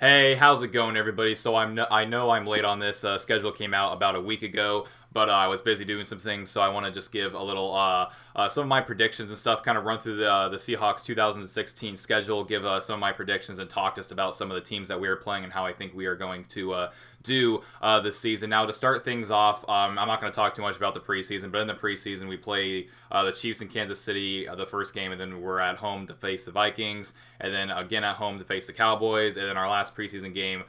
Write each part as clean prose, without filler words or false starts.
Hey, how's it going, everybody? So I know I'm late on this. Schedule came out about a week ago, but I was busy doing some things, so I want to just give a little some of my predictions and stuff. Kind of run through the Seahawks 2016 schedule, give some of my predictions, and talk just about some of the teams that we are playing and how I think we are going to do this season. Now, to start things off, I'm not going to talk too much about the preseason, but in the preseason we play the Chiefs in Kansas City the first game, and then we're at home to face the Vikings, and then again at home to face the Cowboys, and then our last preseason game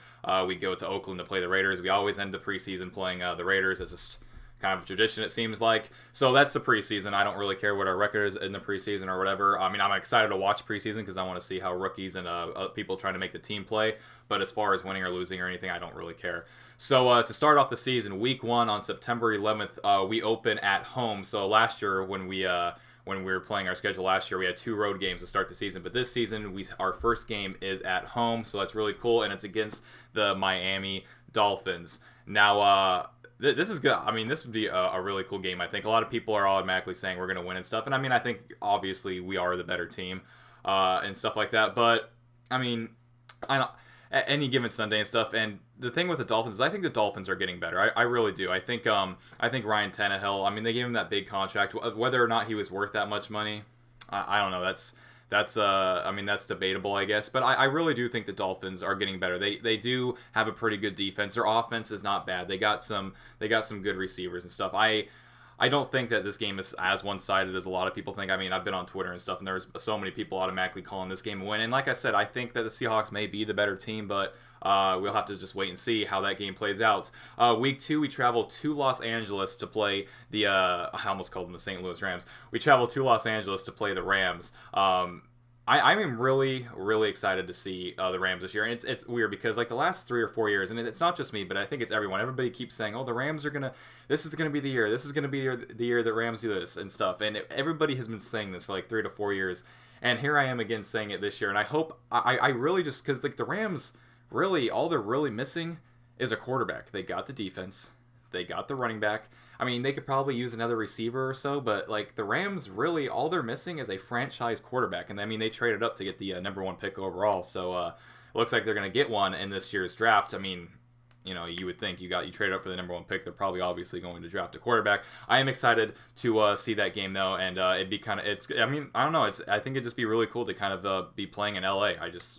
we go to Oakland to play the Raiders. We always end the preseason playing the Raiders. It's just kind of a tradition, it seems like. So that's the preseason. I don't really care what our record is in the preseason or whatever. I mean, I'm excited to watch preseason because I want to see how rookies and people trying to make the team play. But as far as winning or losing or anything, I don't really care. So to start off the season, week 1 on September 11th, we open at home. So last year when we were playing our schedule last year, we had 2 road games to start the season. But this season, our first game is at home, so that's really cool, and it's against the Miami Dolphins. Now, this is good. I mean, this would be a really cool game. I think a lot of people are automatically saying we're going to win and stuff. And I mean, I think obviously we are the better team and stuff like that. But I mean, I don't, at any given Sunday and stuff. And the thing with the Dolphins is I think the Dolphins are getting better. I really do. I think Ryan Tannehill. I mean, they gave him that big contract. Whether or not he was worth that much money, I don't know. That's debatable, I guess, but I really do think the Dolphins are getting better. They do have a pretty good defense. Their offense is not bad. They got some good receivers and stuff. I don't think that this game is as one-sided as a lot of people think. I mean, I've been on Twitter and stuff, and there's so many people automatically calling this game a win. And like I said, I think that the Seahawks may be the better team, but we'll have to just wait and see how that game plays out. Week 2, we travel to Los Angeles to play the I almost called them the St. Louis Rams. We travel to Los Angeles to play the Rams. I'm really, really excited to see the Rams this year, and it's weird because like the last 3 or 4 years, and it's not just me, but I think it's everyone. Everybody keeps saying, "Oh, the Rams are gonna. This is gonna be the year. This is gonna be the year that Rams do this and stuff." And everybody has been saying this for like 3 to 4 years, and here I am again saying it this year. And I hope I really just because like the Rams really all they're really missing is a quarterback. They got the defense, they got the running back. I mean, they could probably use another receiver or so, but like the Rams, really, all they're missing is a franchise quarterback. And I mean, they traded up to get the number 1 pick overall, so it looks like they're going to get one in this year's draft. I mean, you know, you would think you traded up for the number 1 pick. They're probably obviously going to draft a quarterback. I am excited to see that game though, and it'd be kind of I mean, I don't know. I think it'd just be really cool to kind of be playing in LA.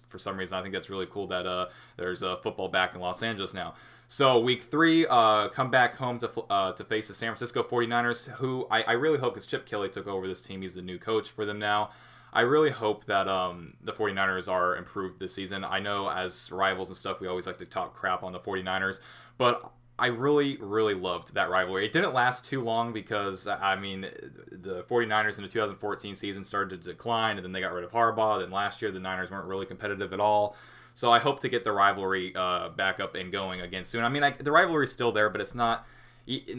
For some reason I think that's really cool that there's football back in Los Angeles now. So week 3, come back home to face the San Francisco 49ers, who I really hope, because Chip Kelly took over this team. He's the new coach for them now. I really hope that the 49ers are improved this season. I know as rivals and stuff, we always like to talk crap on the 49ers, but I really, really loved that rivalry. It didn't last too long because, I mean, the 49ers in the 2014 season started to decline, and then they got rid of Harbaugh. Then last year, the Niners weren't really competitive at all. So I hope to get the rivalry back up and going again soon. I mean, the rivalry is still there, but it's not.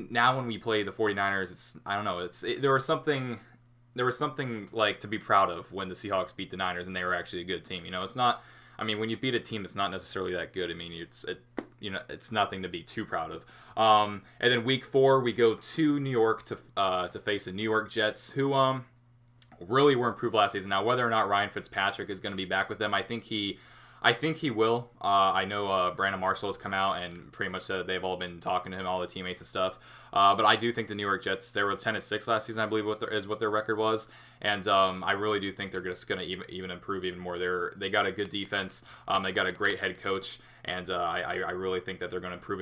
Now when we play the 49ers, I don't know. There was something like to be proud of when the Seahawks beat the Niners and they were actually a good team. You know, it's not. I mean, when you beat a team that's not necessarily that good, I mean, it's nothing to be too proud of. And then week 4, we go to New York to face the New York Jets, who really were improved last season. Now, whether or not Ryan Fitzpatrick is going to be back with them, I think he will. I know Brandon Marshall has come out and pretty much said that they've all been talking to him, all the teammates and stuff. But I do think the New York Jets, they were 10-6 last season, I believe, what their record was. And I really do think they're just going to even improve even more. They got a good defense. They got a great head coach. And I really think that they're going to improve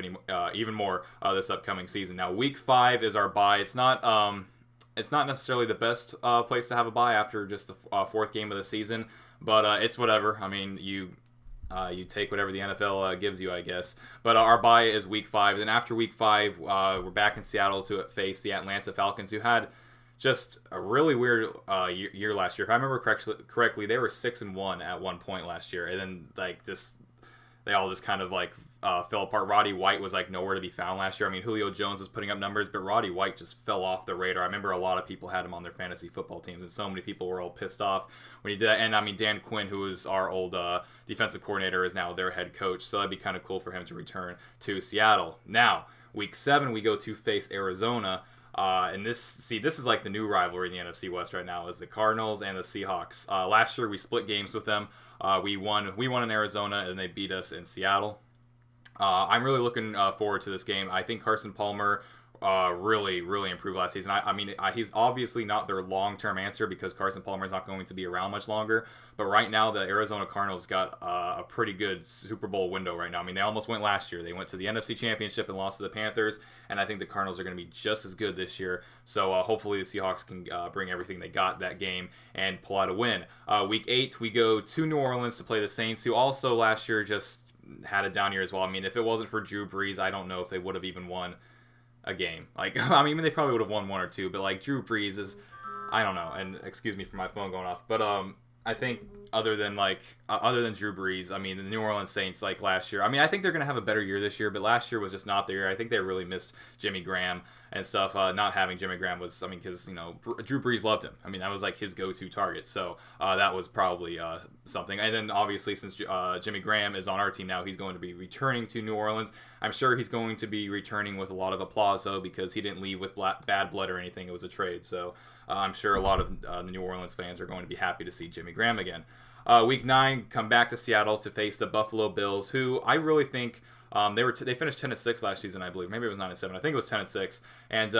even more this upcoming season. Now, week 5 is our bye. It's not necessarily the best place to have a bye after just the 4th game of the season. But it's whatever. I mean, you take whatever the NFL gives you, I guess. But our bye is week 5. Then after week 5, we're back in Seattle to face the Atlanta Falcons, who had just a really weird year last year. If I remember correctly, they were 6-1 at one point last year, and then they all just kind of fell apart. Roddy White was nowhere to be found last year. I mean, Julio Jones was putting up numbers, but Roddy White just fell off the radar. I remember a lot of people had him on their fantasy football teams, and so many people were all pissed off when he did that. And I mean, Dan Quinn, who was our old defensive coordinator, is now their head coach, so that'd be kind of cool for him to return to Seattle. Now, week 7, we go to face Arizona. And this is like the new rivalry in the NFC West right now is the Cardinals and the Seahawks. Last year we split games with them. We won in Arizona and they beat us in Seattle. I'm really looking forward to this game. I think Carson Palmer really improved last season. I mean, he's obviously not their long-term answer because Carson Palmer is not going to be around much longer. But right now, the Arizona Cardinals got a pretty good Super Bowl window right now. I mean, they almost went last year. They went to the NFC Championship and lost to the Panthers. And I think the Cardinals are going to be just as good this year. So hopefully the Seahawks can bring everything they got that game and pull out a win. Week 8, we go to New Orleans to play the Saints, who also last year just had a down year as well. I mean, if it wasn't for Drew Brees, I don't know if they would have even won a game. Like, I mean, they probably would have won one or two, but like Drew Brees is, I don't know. And excuse me for my phone going off, but I think other than Drew Brees, I mean, the New Orleans Saints like last year. I mean, I think they're gonna have a better year this year, but last year was just not the year. I think they really missed Jimmy Graham and stuff. Not having Jimmy Graham was, I mean, because Drew Brees loved him. I mean, that was like his go-to target. So that was probably something. And then obviously since Jimmy Graham is on our team now, he's going to be returning to New Orleans. I'm sure he's going to be returning with a lot of applause though, because he didn't leave with bad blood or anything. It was a trade. So I'm sure a lot of the New Orleans fans are going to be happy to see Jimmy Graham again. Week 9, come back to Seattle to face the Buffalo Bills, who I really think they finished 10-6 last season, I believe. Maybe it was 9-7. I think it was 10-6, and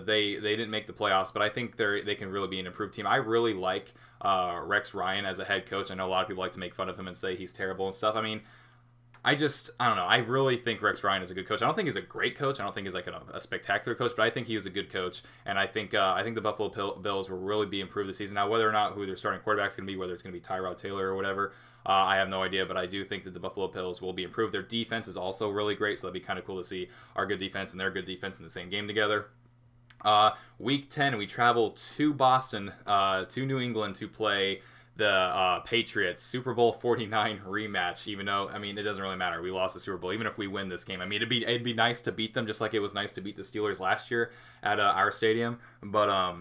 they didn't make the playoffs. But I think they can really be an improved team. I really like Rex Ryan as a head coach. I know a lot of people like to make fun of him and say he's terrible and stuff. I mean, I don't know. I really think Rex Ryan is a good coach. I don't think he's a great coach. I don't think he's like a spectacular coach, but I think he was a good coach. And I think the Buffalo Bills will really be improved this season. Now, whether or not who their starting quarterback is going to be, whether it's going to be Tyrod Taylor or whatever, I have no idea. But I do think that the Buffalo Bills will be improved. Their defense is also really great, so that'd be kind of cool to see our good defense and their good defense in the same game together. Week 10, we travel to Boston, to New England to play the Patriots Super Bowl 49 rematch. Even though, I mean, it doesn't really matter. We lost the Super Bowl. Even if we win this game, I mean, it'd be nice to beat them, just like it was nice to beat the Steelers last year at our stadium. But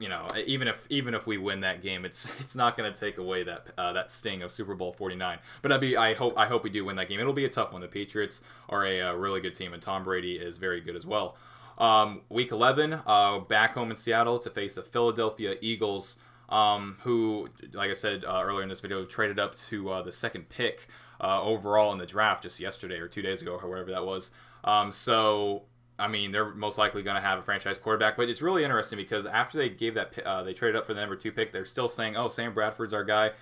even if we win that game, it's not going to take away that sting of Super Bowl 49. But I hope we do win that game. It'll be a tough one. The Patriots are a really good team, and Tom Brady is very good as well. Week 11, back home in Seattle to face the Philadelphia Eagles, who, like I said earlier in this video, traded up to the second pick overall in the draft just yesterday or 2 days ago or whatever that was. So, I mean, they're most likely going to have a franchise quarterback, but it's really interesting because after they gave that, they traded up for the number 2 pick, they're still saying, "Oh, Sam Bradford's our guy."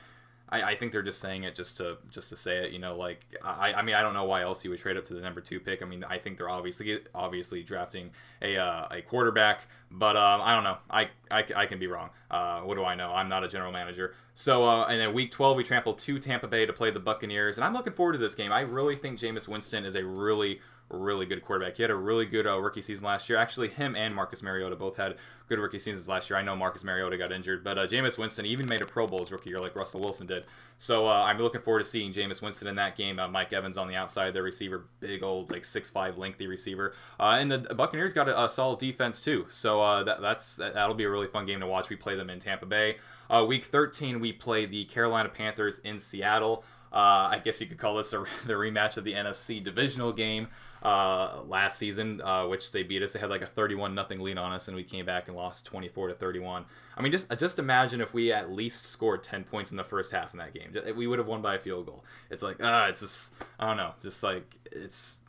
I think they're just saying it just to say it, like I mean I don't know why else you would trade up to the number 2 pick. I mean I think they're obviously drafting a quarterback, but I don't know. I can be wrong. What do I know? I'm not a general manager. So and then week 12 we trample to Tampa Bay to play the Buccaneers, and I'm looking forward to this game. I really think Jameis Winston is a really good quarterback. He had a really good rookie season last year. Actually, him and Marcus Mariota both had good rookie seasons last year. I know Marcus Mariota got injured, but Jameis Winston even made a Pro Bowl as rookie year like Russell Wilson did. So I'm looking forward to seeing Jameis Winston in that game. Mike Evans on the outside, their receiver, big old like 6'5" lengthy receiver. And the Buccaneers got a solid defense too. So that'll be a really fun game to watch. We play them in Tampa Bay. Week 13, we play the Carolina Panthers in Seattle. I guess you could call this the rematch of the NFC Divisional Game last season, which they beat us. They had like a 31-0 lead on us, and we came back and lost 24-31. I mean, just imagine if we at least scored 10 points in the first half in that game. We would have won by a field goal. It's like, it's just, I don't know, just like it's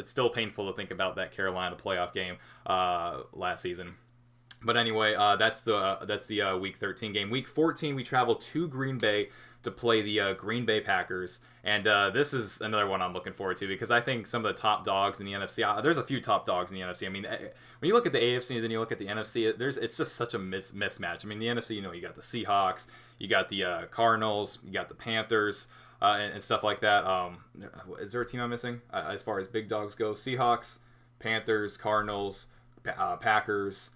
still painful to think about that Carolina playoff game last season. But anyway, that's the Week 13 game. Week 14, we travel to Green Bay to play the Green Bay Packers, and this is another one I'm looking forward to because I think some of the top dogs in the NFC. There's a few top dogs in the NFC. I mean, when you look at the AFC and then you look at the NFC, it's just such a mismatch. I mean, the NFC, you got the Seahawks, you got the Cardinals, you got the Panthers, and stuff like that. Is there a team I'm missing as far as big dogs go? Seahawks, Panthers, Cardinals, Packers.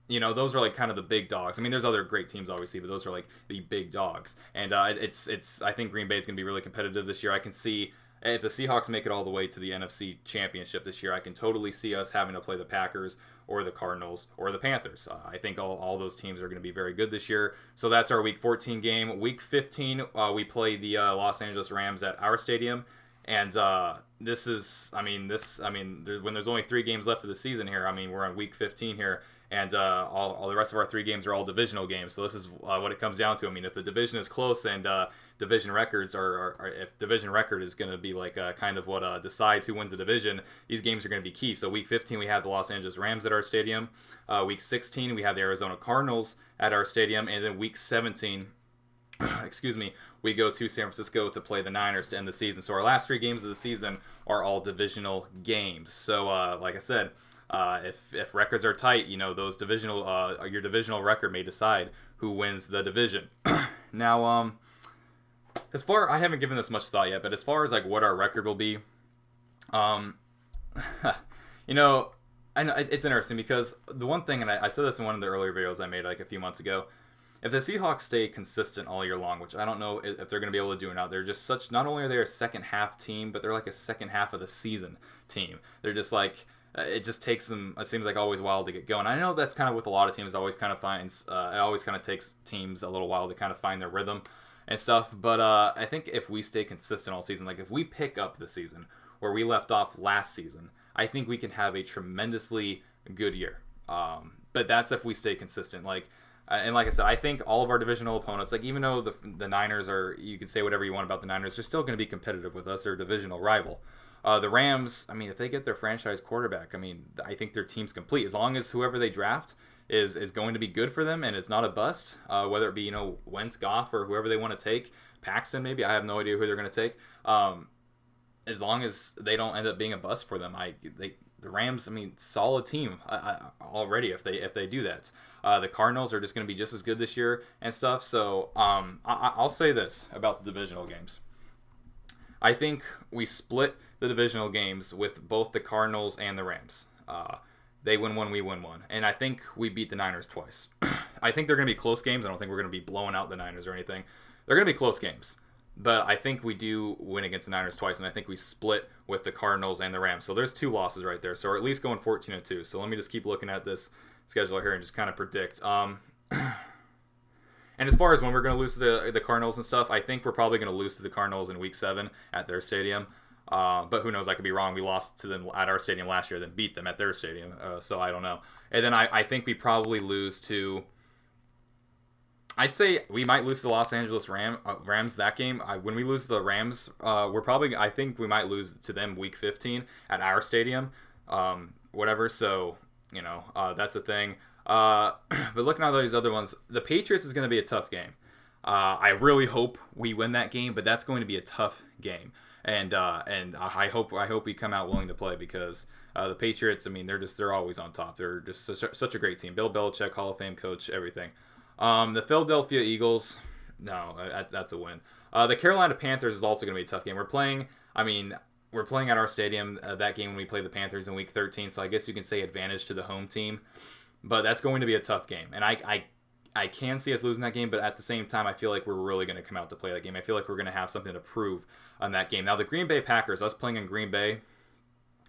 Those are like kind of the big dogs. I mean, there's other great teams obviously, but those are like the big dogs. And it's I think Green Bay is going to be really competitive this year. I can see if the Seahawks make it all the way to the NFC Championship this year, I can totally see us having to play the Packers or the Cardinals or the Panthers. I think all those teams are going to be very good this year. So that's our Week 14 game. Week 15, we play the Los Angeles Rams at our stadium. And when there's only 3 games left of the season here, I mean, we're on week 15 here, and all the rest of our 3 games are all divisional games. So this is what it comes down to. I mean, if the division is close and division records if division record is going to be like kind of what decides who wins the division, these games are going to be key. So week 15 we have the Los Angeles Rams at our stadium. Week 16 we have the Arizona Cardinals at our stadium, and then week 17 excuse me, we go to San Francisco to play the Niners to end the season. So our last 3 games of the season are all divisional games. So like I said, if records are tight, those your divisional record may decide who wins the division. Now, I haven't given this much thought yet, but as far as like what our record will be, I know it's interesting because the one thing, and I said this in one of the earlier videos I made like a few months ago. If the Seahawks stay consistent all year long, which I don't know if they're going to be able to do or not, they're just not only are they a second half team, but they're like a second half of the season team. They're just like, it just takes them, it seems like always a while to get going. I know that's kind of with a lot of teams, it always kind of takes teams a little while to kind of find their rhythm and stuff. But I think if we stay consistent all season, like if we pick up the season where we left off last season, I think we can have a tremendously good year. But that's if we stay consistent. And like I said, I think all of our divisional opponents, like even though the Niners are, you can say whatever you want about the Niners, they're still going to be competitive with us. They're a divisional rival. The Rams, I mean, if they get their franchise quarterback, I mean, I think their team's complete. As long as whoever they draft is going to be good for them and is not a bust, whether it be, Wentz, Goff, or whoever they want to take, Paxton maybe, I have no idea who they're going to take. As long as they don't end up being a bust for them, the Rams, I mean, solid team already if they do that. The Cardinals are just going to be just as good this year and stuff. So I'll say this about the divisional games. I think we split the divisional games with both the Cardinals and the Rams. They win one, we win one. And I think we beat the Niners twice. I think they're going to be close games. I don't think we're going to be blowing out the Niners or anything. They're going to be close games. But I think we do win against the Niners twice, and I think we split with the Cardinals and the Rams. So there's 2 losses right there. So we're at least going 14-2. So let me just keep looking at this schedule here and just kind of predict. And as far as when we're going to lose to the Cardinals and stuff, I think we're probably going to lose to the Cardinals in Week 7 at their stadium. But who knows? I could be wrong. We lost to them at our stadium last year, then beat them at their stadium. So I don't know. And then I think we probably lose to... I'd say we might lose to the Los Angeles Rams that game. When we lose to the Rams, I think we might lose to them Week 15 at our stadium. Whatever. So, that's a thing. But looking at all these other ones, the Patriots is going to be a tough game. I really hope we win that game, but that's going to be a tough game. And I hope we come out willing to play because the Patriots, I mean, they're always on top. They're just such a great team. Bill Belichick, Hall of Fame coach, everything. The Philadelphia Eagles, no, that's a win. The Carolina Panthers is also going to be a tough game. We're playing at our stadium that game when we play the Panthers in Week 13, so I guess you can say advantage to the home team. But that's going to be a tough game. And I can see us losing that game, but at the same time, I feel like we're really going to come out to play that game. I feel like we're going to have something to prove on that game. Now, the Green Bay Packers, us playing in Green Bay,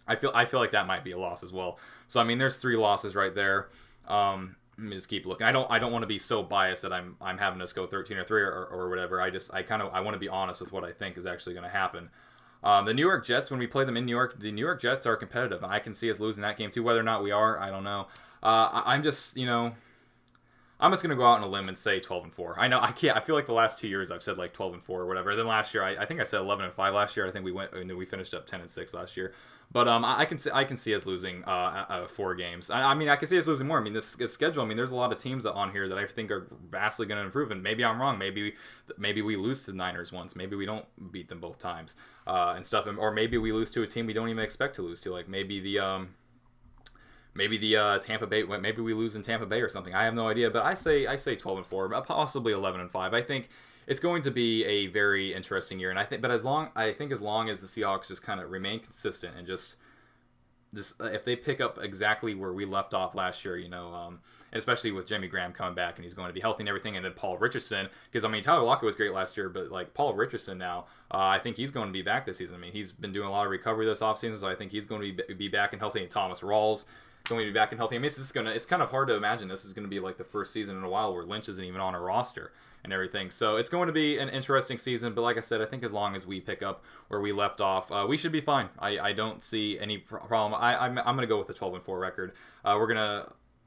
I feel like that might be a loss as well. So, I mean, there's 3 losses right there. Let me just keep looking. I don't want to be so biased that I'm having us go 13-3 or whatever. I want to be honest with what I think is actually going to happen. The New York Jets, when we play them in New York, the New York Jets are competitive. I can see us losing that game too. Whether or not we are, I don't know. I'm just going to go out on a limb and say 12-4. I know I can't. I feel like the last 2 years I've said like 12-4 or whatever. Then last year I think I said 11-5 last year. I think we finished up 10-6 last year. But I can see us losing 4 games. I mean, I can see us losing more. I mean, this schedule. I mean, there's a lot of teams on here that I think are vastly going to improve. And maybe I'm wrong. Maybe we lose to the Niners once. Maybe we don't beat them both times and stuff. Or maybe we lose to a team we don't even expect to lose to. Like maybe the Tampa Bay. Maybe we lose in Tampa Bay or something. I have no idea. But I say 12-4, possibly 11-5. I think it's going to be a very interesting year, and I think as long as the Seahawks just kind of remain consistent and just this, if they pick up exactly where we left off last year, especially with Jimmy Graham coming back and he's going to be healthy and everything, and then Paul Richardson, because I mean Tyler Lockett was great last year, but like Paul Richardson now, I think he's going to be back this season. I mean he's been doing a lot of recovery this offseason, so I think he's going to be back and healthy. And Thomas Rawls going to be back and healthy. I mean it's kind of hard to imagine this is going to be like the first season in a while where Lynch isn't even on our roster. and everything. So it's going to be an interesting season, but like I said, I think as long as we pick up where we left off, we should be fine. I don't see any problem. I'm going to go with a 12-4 record.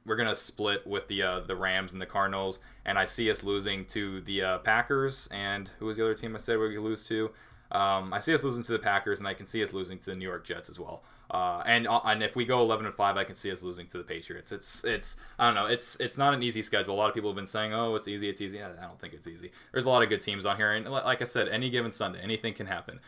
We're gonna split with the Rams and the Cardinals, and I see us losing to the Packers. And who was the other team I said we could lose to? I see us losing to the Packers, and I can see us losing to the New York Jets as well. And if we go 11-5, I can see us losing to the Patriots. It's I don't know. It's not an easy schedule. A lot of people have been saying, oh, it's easy, it's easy. I don't think it's easy. There's a lot of good teams on here, and like I said, any given Sunday, anything can happen.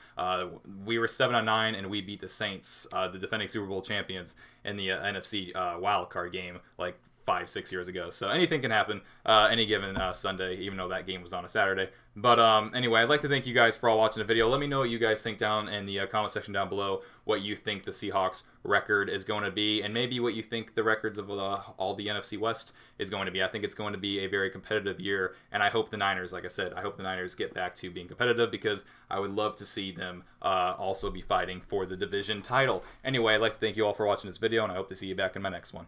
We were 7-9, and we beat the Saints, the defending Super Bowl champions, in the NFC wild card game, like 5-6 years ago. So anything can happen any given Sunday, even though that game was on a Saturday. But anyway, I'd like to thank you guys for all watching the video. Let me know what you guys think down in the comment section down below, what you think the Seahawks record is going to be, and maybe what you think the records of all the NFC West is going to be. I think it's going to be a very competitive year, and I hope the Niners, like I said, I hope the Niners get back to being competitive, because I would love to see them also be fighting for the division title. Anyway, I'd like to thank you all for watching this video, and I hope to see you back in my next one.